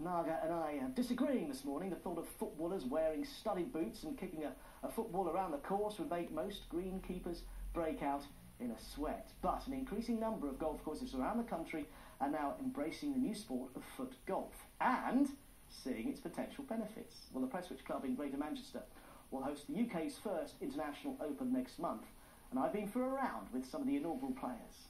Naga and I are disagreeing this morning. The thought of footballers wearing studded boots and kicking a football around the course would make most greenkeepers break out in a sweat. But an increasing number of golf courses around the country are now embracing the new sport of foot golf and seeing its potential benefits. Well, the Prestwich club in Greater Manchester will host the UK's first International Open next month, and I've been for a round with some of the inaugural players.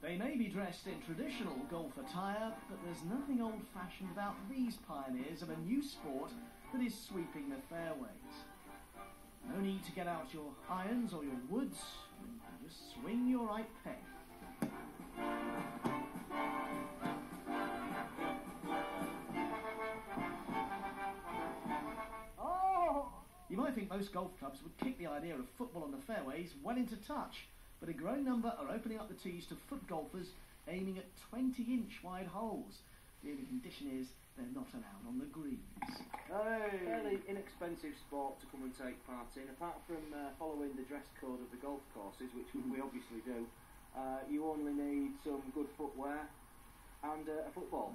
They may be dressed in traditional golf attire, but there's nothing old-fashioned about these pioneers of a new sport that is sweeping the fairways. No need to get out your irons or your woods, you can just swing your right peg. You might think most golf clubs would kick the idea of football on the fairways well into touch, but a growing number are opening up the tees to foot golfers aiming at 20-inch wide holes. The only condition is they're not allowed on the greens. Fairly inexpensive sport to come and take part in. Apart from following the dress code of the golf courses, which we obviously do, you only need some good footwear and a football.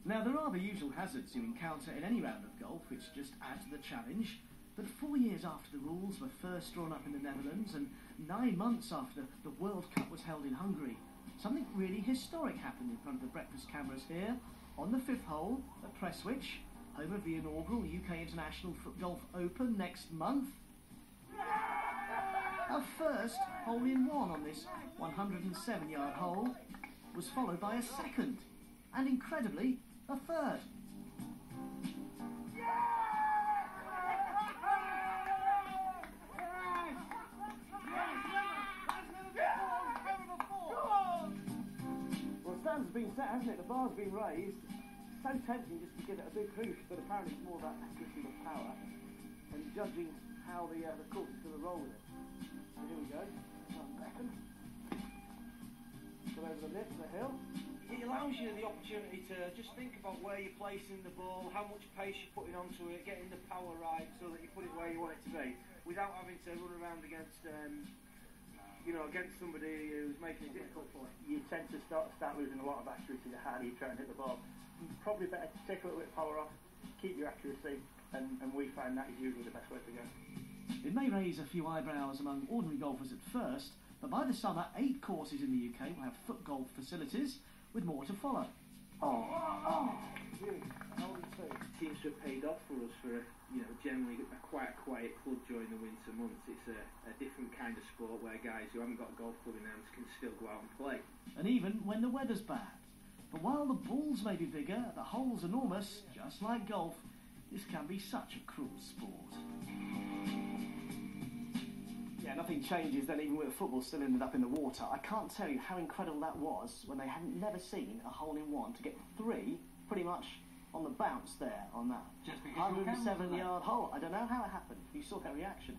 Now, there are the usual hazards you encounter in any round of golf, which just add to the challenge. But 4 years after the rules were first drawn up in the Netherlands and 9 months after the World Cup was held in Hungary, something really historic happened in front of the breakfast cameras here on the 5th hole at Prestwich, home of the inaugural UK International Footgolf Open next month. A first hole-in-one on this 107-yard hole was followed by a second, and incredibly, a third. Well, the stand's been set, hasn't it? The bar's been raised. So tempting just to give it a big hoof, but apparently it's more about accuracy than power and judging how the course is going to roll with it. So here we go. 1 second. Go over the lip, the hill. It allows you the opportunity to just think about where you're placing the ball, how much pace you're putting onto it, getting the power right so that you put it where you want it to be, without having to run around against, against somebody who's making it difficult for you. You tend to start losing a lot of accuracy the harder you try and hit the ball. Probably better to take a little bit of power off, keep your accuracy, and we find that is usually the best way to go. It may raise a few eyebrows among ordinary golfers at first, but by the summer, 8 courses in the UK will have foot golf facilities, with more to follow. Seems to have paid off for us for generally quite a quiet club during the winter months. It's a different kind of sport where guys who haven't got a golf club in hands can still go out and play. And even when the weather's bad. But while the balls may be bigger, the hole's enormous, just like golf, this can be such a cruel sport. Yeah, nothing changes then, even with the football still ended up in the water. I can't tell you how incredible that was when they hadn't never seen a hole-in-one to get 3 pretty much on the bounce there on that 107-yard hole. I don't know how it happened. You saw that reaction.